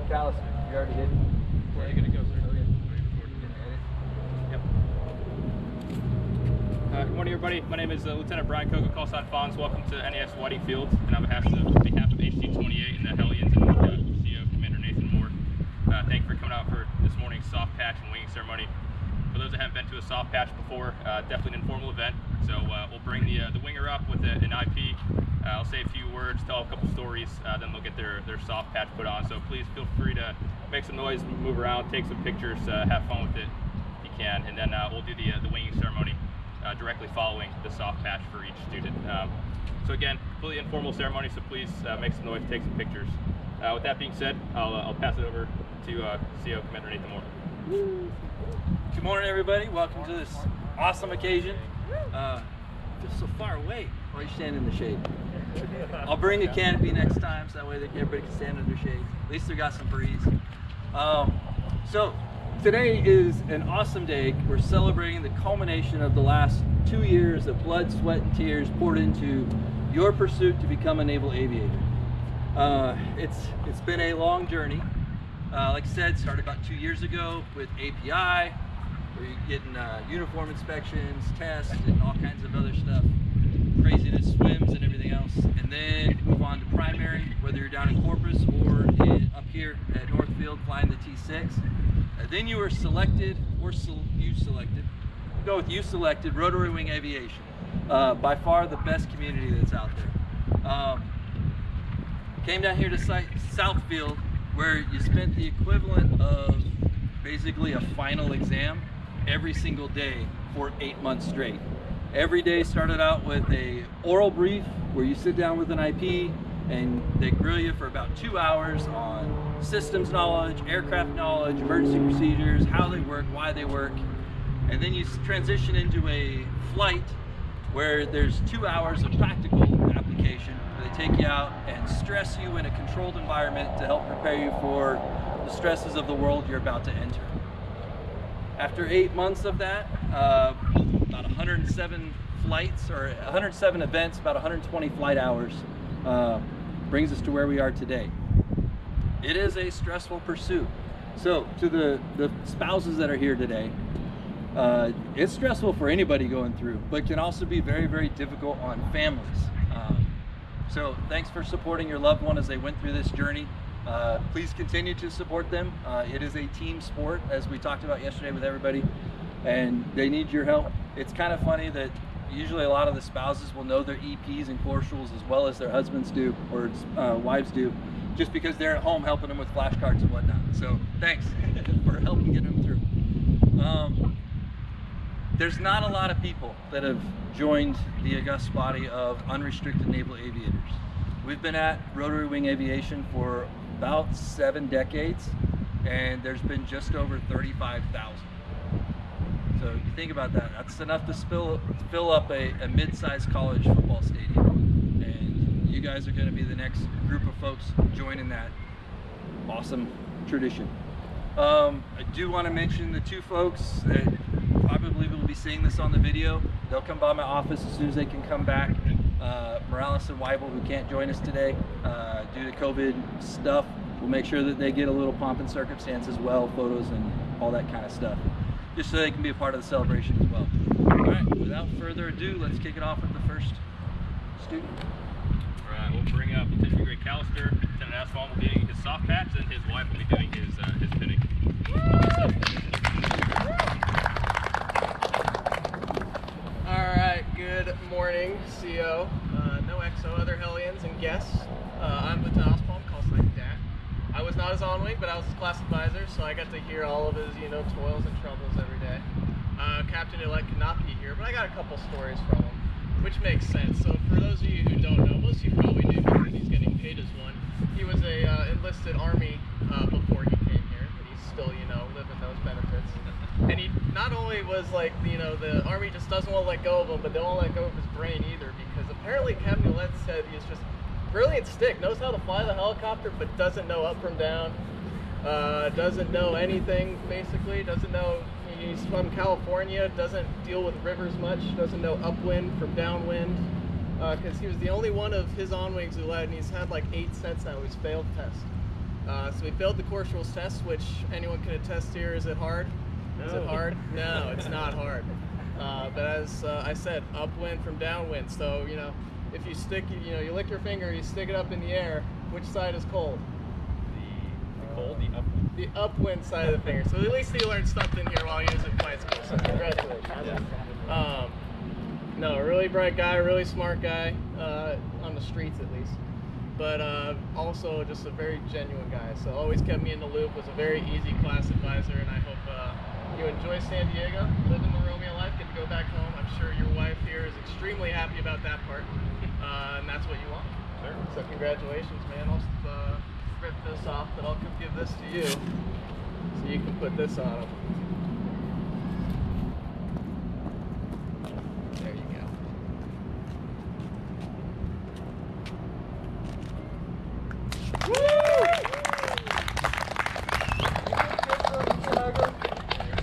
McAllister, you already did. Where are you going to go, sir? Okay. Yep. Good morning, everybody. My name is Lieutenant Brian Coca, call sign Fonz. Welcome to NAS Whiting Field, and on behalf of HT-28 and the Hellions and CO Commander Nathan Moore, thank you for coming out for this morning's soft patch and winging ceremony. For those that haven't been to a soft patch before, definitely an informal event. So we'll bring the winger up with an IP. I'll say a few words, tell a couple stories, then they'll get their soft patch put on. So please feel free to make some noise, move around, take some pictures, have fun with it if you can, and then we'll do the winging ceremony directly following the soft patch for each student. So again, completely informal ceremony, so please make some noise, take some pictures. With that being said, I'll pass it over to CO Commander Nathan Moore. Good morning, everybody. Welcome to this awesome occasion. Just so far away. Why are you standing in the shade? I'll bring a canopy next time, so that way everybody can stand under shade. At least they got some breeze. So today is an awesome day. We're celebrating the culmination of the last 2 years of blood, sweat, and tears poured into your pursuit to become a naval aviator. It's been a long journey. Like I said, started about 2 years ago with API, where you're getting uniform inspections, tests, and all kinds of other stuff, craziness, swims, and everything else. And then move on to primary, whether you're down in Corpus or up here at Northfield flying the T6. Then you were selected, you selected Rotary Wing Aviation. By far the best community that's out there. Came down here to Southfield, where you spent the equivalent of basically a final exam every single day for 8 months straight. Every day started out with a oral brief where you sit down with an IP and they grill you for about 2 hours on systems knowledge, aircraft knowledge, emergency procedures, how they work, why they work. And then you transition into a flight where there's 2 hours of practical application. They take you out and stress you in a controlled environment to help prepare you for the stresses of the world you're about to enter. After 8 months of that, about 107 flights, or 107 events, about 120 flight hours, brings us to where we are today. It is a stressful pursuit. So to the spouses that are here today, it's stressful for anybody going through, but can also be very, very difficult on families. So thanks for supporting your loved one as they went through this journey. Please continue to support them. It is a team sport, as we talked about yesterday with everybody, and they need your help. It's kind of funny that usually a lot of the spouses will know their EPs and corporals as well as their husbands do, or wives do, just because they're at home helping them with flashcards and whatnot. So thanks for helping get them through. There's not a lot of people that have joined the august body of unrestricted naval aviators. We've been at Rotary Wing Aviation for about 7 decades, and there's been just over 35,000. So if you think about that, that's enough to fill up a mid-sized college football stadium. And you guys are going to be the next group of folks joining that awesome tradition. I do want to mention the 2 folks that probably will be seeing this on the video. They'll come by my office as soon as they can come back. Morales and Weibel, who can't join us today due to COVID stuff, we'll make sure that they get a little pomp and circumstance as well, photos and all that kind of stuff, just so they can be a part of the celebration as well. All right, without further ado, let's kick it off with the first student. All right, we'll bring up Lieutenant Greg Callister. Lieutenant Asphalt will be doing his soft patch, and his wife will be doing his pinning. Alright, good morning, CO. No XO, other Hellions and guests. I'm Lieutenant Oswald, call sign Dat. I was not his on-wing, but I was his class advisor, so I got to hear all of his, toils and troubles every day. Captain-elect could not be here, but I got a couple stories from him, which makes sense. So for those of you who don't know, most of you probably do because he's getting paid as one. He was a enlisted Army before he came here, but he's still, living those benefits. And he not only was like, the Army just doesn't want to let go of him, but they won't let go of his brain either, because apparently Captain-elect said he's just brilliant stick, knows how to fly the helicopter, but doesn't know up from down, doesn't know anything, basically, doesn't know, he's from California, doesn't deal with rivers much, doesn't know upwind from downwind, because he was the only one of his on-wings who led, and he's had like 8 sets now, he's failed tests. So we failed the course rules test, which anyone can attest here. Is it hard? No. Is it hard? No, it's not hard. But as I said, upwind from downwind. So, you know, if you stick, you know, you lick your finger, you stick it up in the air, which side is cold? The cold, the upwind. The upwind side of the finger. So at least you learned something here while he was in flight school. So congratulations. Yeah. No, really bright guy, really smart guy, on the streets at least. But also just a very genuine guy. So always kept me in the loop, was a very easy class advisor, and I hope you enjoy San Diego, living the Romeo life, get to go back home. I'm sure your wife here is extremely happy about that part, and that's what you want. Sure. So congratulations, man. I'll rip this off, but I'll give this to you so you can put this on him. There you go.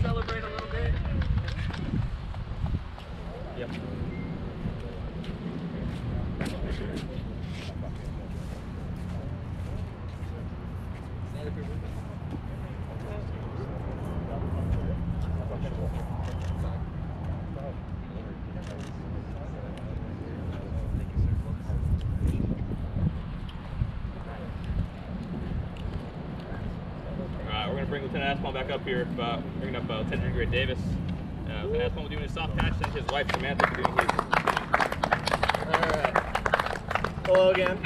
Celebrate a little bit. Yep. We're going to bring Lieutenant Aspon back up here, bringing up Lieutenant Grade Davis. Lieutenant Aspon will be doing his soft patch, and his wife Samantha will be doing his. Alright. Hello again.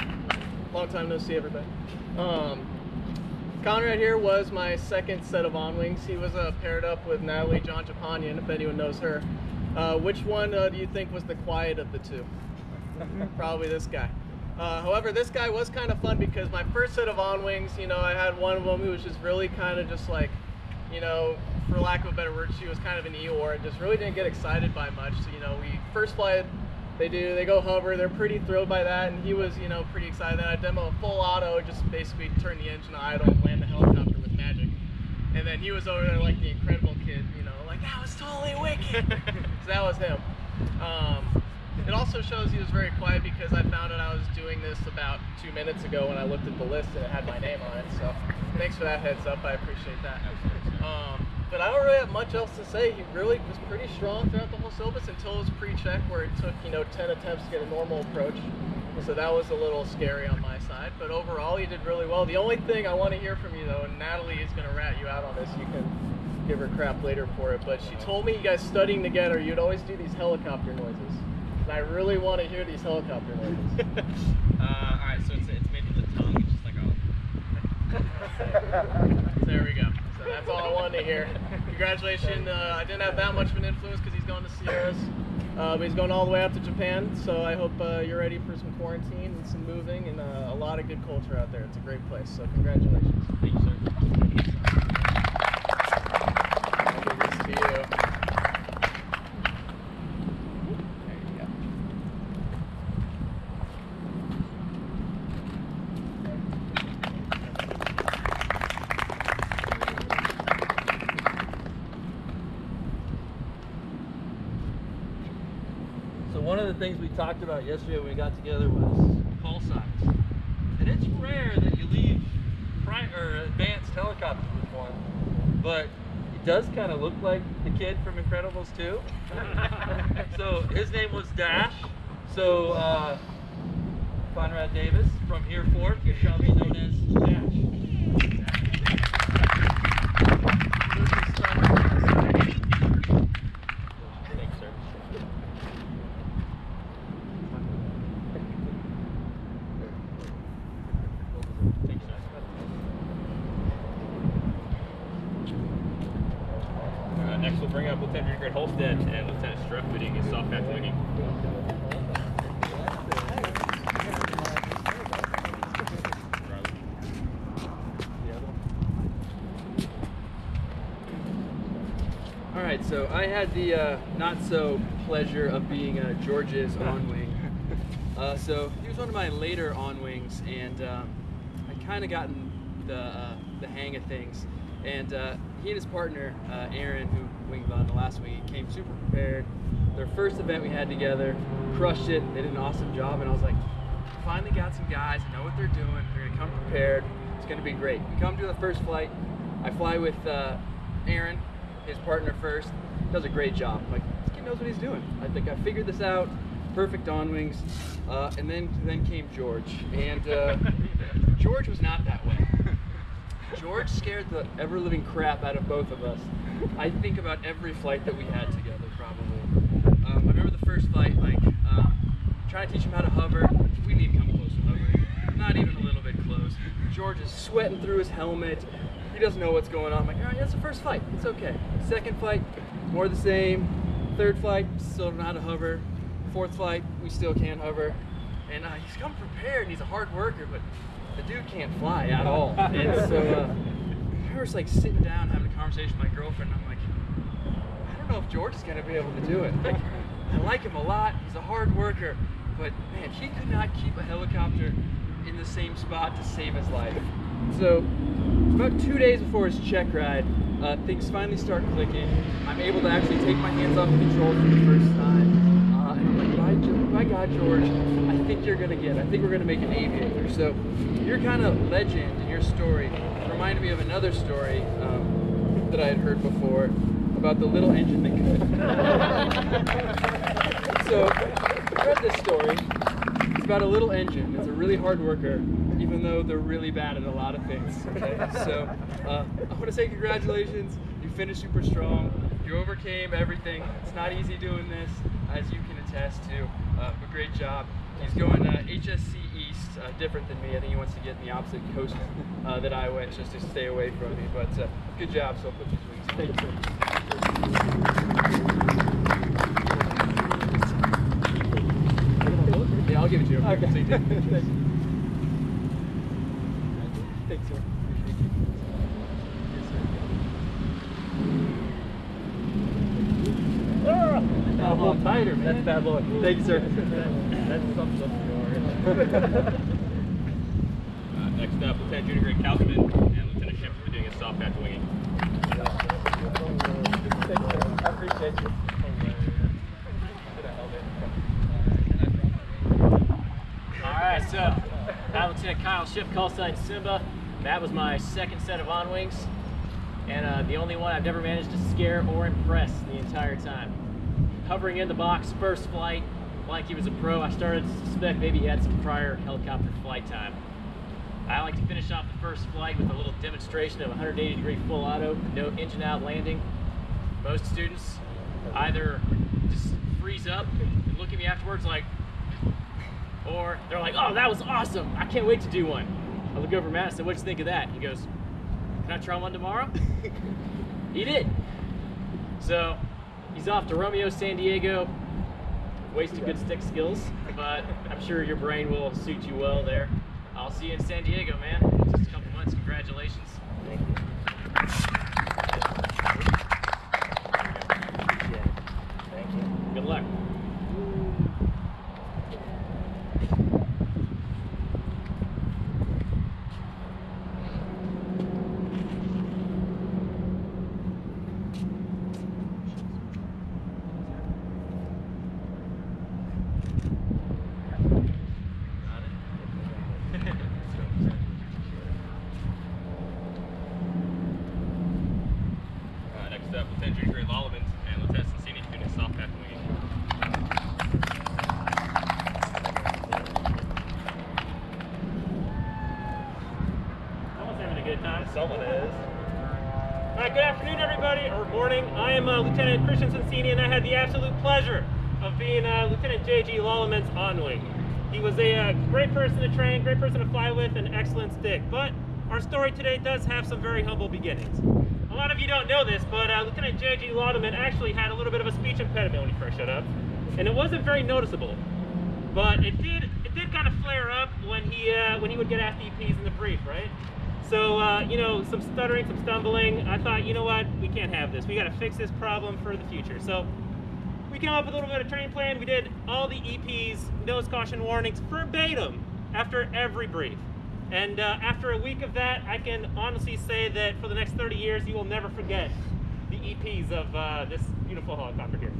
Long time no see, everybody. Conrad here was my second set of on-wings. He was paired up with Natalie John Japanian, if anyone knows her. Which one do you think was the quiet of the two? Probably this guy. However, this guy was kind of fun because my first set of on-wings, you know, I had one of them who was just really kind of just like, you know, for lack of a better word, she was kind of an Eeyore and just really didn't get excited by much. So, you know, we first flight, they go hover, they're pretty thrilled by that, and he was, you know, pretty excited. Then I demo a full auto, just basically turn the engine idle and land the helicopter with magic. And then he was over there like the incredible kid, you know, like, that was totally wicked. So that was him. It also shows he was very quiet because I found out I was doing this about 2 minutes ago when I looked at the list and it had my name on it. So thanks for that heads up. I appreciate that. But I don't really have much else to say. He really was pretty strong throughout the whole syllabus until his pre-check where it took, you know, 10 attempts to get a normal approach. So that was a little scary on my side. But overall, he did really well. The only thing I want to hear from you, though, and Natalie is going to rat you out on this. You can give her crap later for it. But she told me you guys studying together, you'd always do these helicopter noises. And I really want to hear these helicopter noises. Alright, so it's made with the tongue, it's just like a... There we go. So that's all I wanted to hear. Congratulations. I didn't have that much of an influence because he's going to Sierras. But he's going all the way out to Japan, so I hope you're ready for some quarantine and some moving and a lot of good culture out there. It's a great place, so congratulations. Thank you, sir. I'll give this to you. One of the things we talked about yesterday when we got together was call signs. And it's rare that you leave advanced helicopters with one, but it does kind of look like the kid from Incredibles 2. So his name was Dash. So Conrad Davis from here forth shall be known as Dash. Thanks, sir. Next we'll bring up Lieutenant Grade Holstead and Lieutenant Struck leading his soft patch winging. Alright, so I had the not so pleasure of being George's on-wing. So he was one of my later on-wings, and I kind of gotten the hang of things. And he and his partner, Aaron, who winged on the last week, came super prepared. Their first event we had together, crushed it. They did an awesome job, and I was like, finally got some guys who know what they're doing. They're gonna come prepared. It's going to be great. We come to the first flight. I fly with Aaron, his partner first. Does a great job. I'm like, this kid knows what he's doing. I think I figured this out. Perfect on wings. And then came George. And George was not that way. George scared the ever-living crap out of both of us. I think about every flight that we had together, probably. I remember the first flight, like, trying to teach him how to hover. We need to come close to hovering. Not even a little bit close. George is sweating through his helmet. He doesn't know what's going on. I'm like, all right, that's the first flight. It's okay. Second flight, more the same. Third flight, still don't know how to hover. Fourth flight, we still can't hover. And he's come prepared, and he's a hard worker, but the dude can't fly at all. And so I was like sitting down having a conversation with my girlfriend, and I'm like, I don't know if George is going to be able to do it. Like, I like him a lot. He's a hard worker, but man, he could not keep a helicopter in the same spot to save his life. So about 2 days before his check ride, things finally start clicking. I'm able to actually take my hands off the controls for the first time. And I'm like, by God, George, I think you're gonna get it. I think we're gonna make an aviator. So your kind of legend and your story reminded me of another story that I had heard before about the little engine that could. So I read this story. It's about a little engine. It's a really hard worker, even though they're really bad at a lot of things. Okay? So I want to say congratulations. You finished super strong. You overcame everything. It's not easy doing this, as you can attest to. But great job. He's going HSC East, different than me. I think he wants to get in the opposite coast that I went, just to stay away from me. But good job. So I'll put these wings on. Thank you. Yeah, I'll give it to you. Okay. So you did. Thanks, sir. A little tighter, man. That's bad luck. Thank you, sir. That's something Next up, Lieutenant Junior Grade Kaufman and Lieutenant Shipper are doing a soft patch winging. I appreciate you. Alright, so I'm Lieutenant Kyle Schiff, call sign Simba. That was my second set of on wings, and the only one I've never managed to scare or impress the entire time. Hovering in the box, first flight, like he was a pro, I started to suspect maybe he had some prior helicopter flight time. I like to finish off the first flight with a little demonstration of 180-degree full auto, no engine out landing. Most students either just freeze up and look at me afterwards like, or they're like, oh, that was awesome, I can't wait to do one. I look over at Matt and said, what'd you think of that? He goes, can I try one tomorrow? He did. So he's off to Romeo, San Diego. Wasted good stick skills, but I'm sure your brain will suit you well there. I'll see you in San Diego, man. Just a couple months. Congratulations. Thank you. Thank you. Good luck. Next up, Lieutenant Junior Grade Lollemans and Lieutenant Cincini doing a soft patch winging. Someone's having a good time. Someone is. All right, good afternoon, everybody, or morning. I am Lieutenant Christian Cincini, and I had the absolute pleasure of being Lieutenant J.G. Lolleman's on-wing. He was a great person to train, great person to fly with, and excellent stick. But our story today does have some very humble beginnings. A lot of you don't know this, but Lieutenant J.G. Lolleman actually had a little bit of a speech impediment when he first showed up, and it wasn't very noticeable. But it did kind of flare up when he would get asked EPs in the brief, right? So, you know, some stuttering, some stumbling. I thought, you know what, we can't have this. We got to fix this problem for the future. So we came up with a little bit of training plan. We did all the EPs, nose caution warnings, verbatim after every brief. And after a week of that, I can honestly say that for the next 30 years, you will never forget the EPs of this beautiful helicopter here.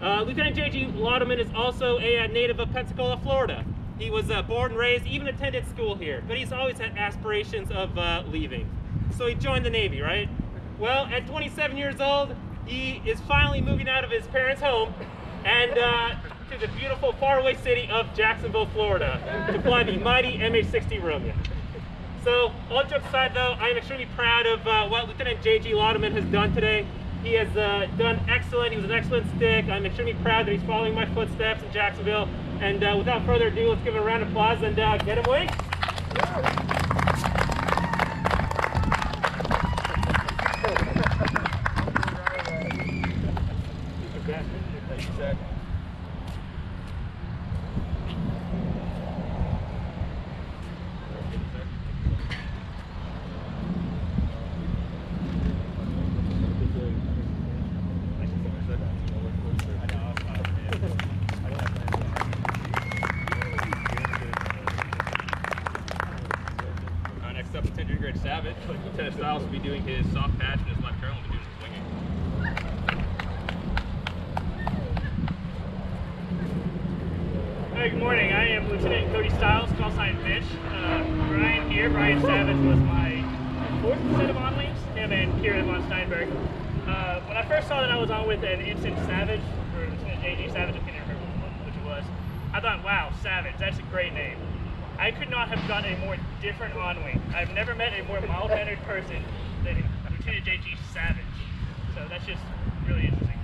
Lieutenant J.G. Laudeman is also a native of Pensacola, Florida. He was born and raised, even attended school here, but he's always had aspirations of leaving. So he joined the Navy, right? Well, at 27 years old, he is finally moving out of his parents' home and to the beautiful faraway city of Jacksonville, Florida, to fly the mighty MH-60 Romeo. So, all jokes aside though, I am extremely proud of what Lieutenant J.G. Laudeman has done today. He has done excellent. He was an excellent stick. I'm extremely proud that he's following my footsteps in Jacksonville. And without further ado, let's give him a round of applause and get him away. Next up, Lieutenant Grade Savage. Lieutenant Styles will be doing his soft patch and his left turn will be doing his swinging. Hi, good morning. I am Lieutenant Cody Styles, call sign Fish. Brian here, Brian Savage was my fourth set of on-wings, him and Kira von Steinberg. When I first saw that I was on with an Ensign Savage, or Lieutenant J.G. Savage, I can't remember which it was, I thought, wow, Savage, that's a great name. I could not have gotten a more different on-wing. I've never met a more mild-mannered person than Lieutenant J.G. Savage. So that's just really interesting.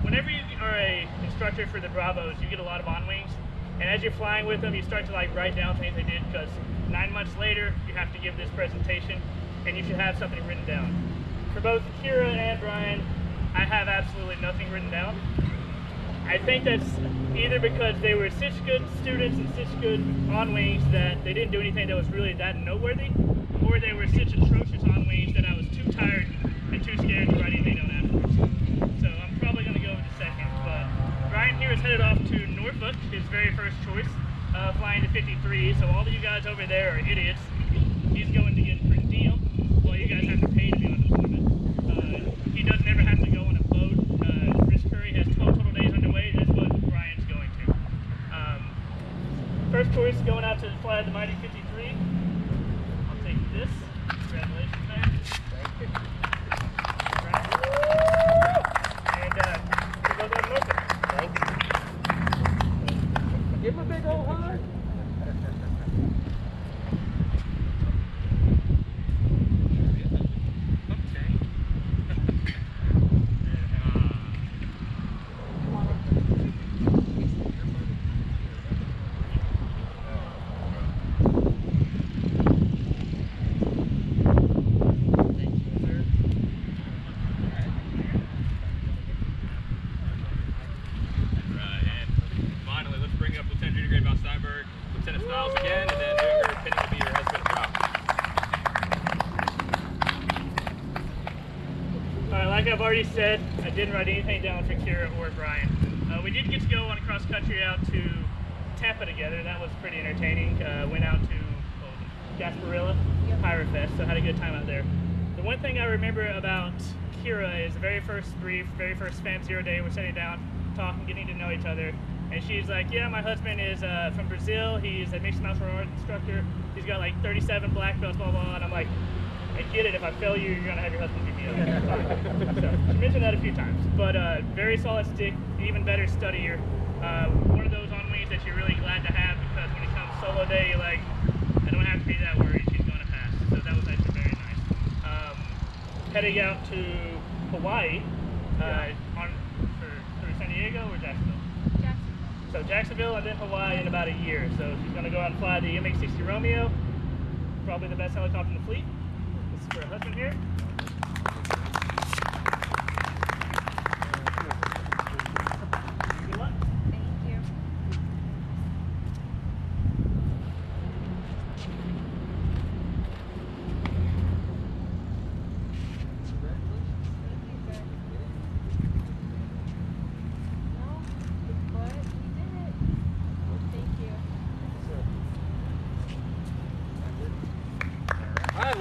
Whenever you are a instructor for the Bravos, you get a lot of on-wings. And as you're flying with them, you start to like write down things they did, because 9 months later, you have to give this presentation, and you should have something written down. For both Kira and Brian, I have absolutely nothing written down. I think that's either because they were such good students and such good on-wings that they didn't do anything that was really that noteworthy, or they were such atrocious on-wings that I was too tired and too scared to write anything down afterwards. So I'm probably going to go with the second. But Brian here is headed off to Norfolk, his very first choice, flying the 53. So all of you guys over there are idiots. He's going to get per diem, while you guys have to pay to be on deployment. He doesn't ever have to go on a boat. Chris Curry has 12 total days underway. That's what Brian's going to. First choice going out to fly the mighty 53. I'll take this. Congratulations, man. Thank you. And we'll go to Norfolk. Thank you. Give him a big old hug. I've already said, I didn't write anything down for Kira or Brian. We did get to go on a cross country out to Tampa together. That was pretty entertaining. Went out to Gasparilla, Pirate Fest, so had a good time out there. The one thing I remember about Kira is the very first brief, very first FAM 0 day, we're sitting down, talking, getting to know each other. And she's like, yeah, my husband is from Brazil. He's a mixed martial arts instructor. He's got like 37 black belts, blah, blah. And I'm like, I get it. If I fail you, you're going to have your husband beat me up. So she mentioned that a few times. But very solid stick, even better studier. One of those on wings that you're really glad to have, because when it comes solo day, you're like, I don't have to be that worried. She's going to pass. So that was actually very nice. Heading out to Hawaii through San Diego or Jacksonville? So Jacksonville and then Hawaii in about a year. So she's going to go out and fly the MH-60 Romeo, probably the best helicopter in the fleet. This is for her husband here. Good luck. Thank you.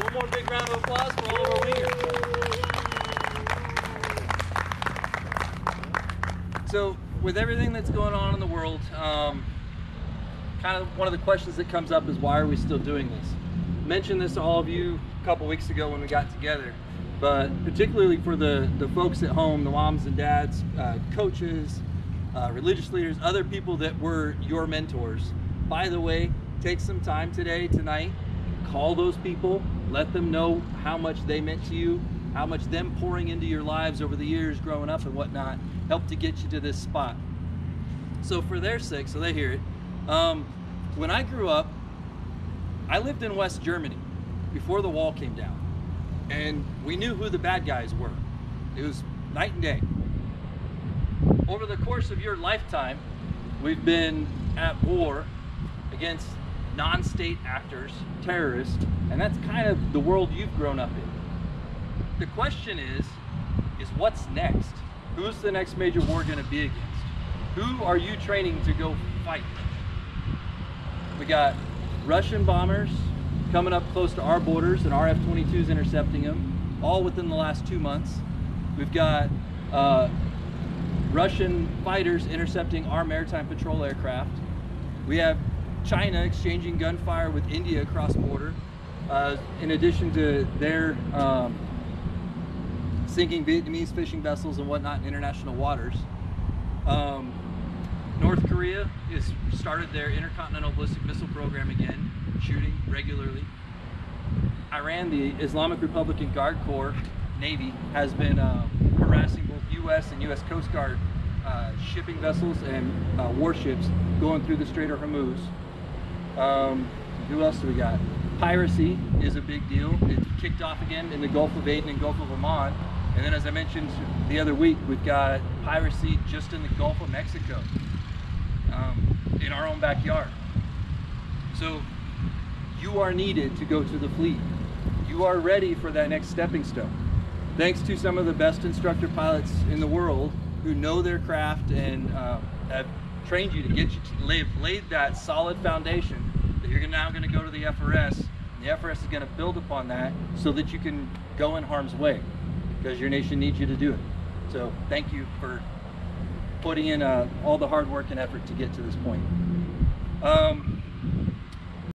One more big round of applause for all of our wingers. So, with everything that's going on in the world, kind of one of the questions that comes up is, why are we still doing this? I mentioned this to all of you a couple weeks ago when we got together, but particularly for the folks at home, the moms and dads, coaches, religious leaders, other people that were your mentors. By the way, take some time today, tonight, call those people, let them know how much they meant to you, how much them pouring into your lives over the years growing up and whatnot helped to get you to this spot. So for their sake, so they hear it, when I grew up, I lived in West Germany before the wall came down, and we knew who the bad guys were. It was night and day. Over the course of your lifetime, we've been at war against non-state actors, terrorists, and that's kind of the world you've grown up in. The question is what's next? Who's the next major war going to be against? Who are you training to go fight? We got Russian bombers coming up close to our borders and our F-22s intercepting them, all within the last 2 months. We've got Russian fighters intercepting our maritime patrol aircraft. We have China exchanging gunfire with India across border, in addition to their sinking Vietnamese fishing vessels and whatnot in international waters. North Korea has started their intercontinental ballistic missile program again, shooting regularly. Iran, the Islamic Republican Guard Corps Navy, has been harassing both U.S. and U.S. Coast Guard shipping vessels and warships going through the Strait of Hormuz. Who else do we got? Piracy is a big deal. It kicked off again in the Gulf of Aden and Gulf of Oman. And then, as I mentioned the other week, we've got piracy just in the Gulf of Mexico, in our own backyard. So you are needed to go to the fleet. You are ready for that next stepping stone. Thanks to some of the best instructor pilots in the world who know their craft and have trained you to get you to laid that solid foundation that you're now going to go to the FRS, and the FRS is going to build upon that so that you can go in harm's way, because your nation needs you to do it. So thank you for putting in all the hard work and effort to get to this point.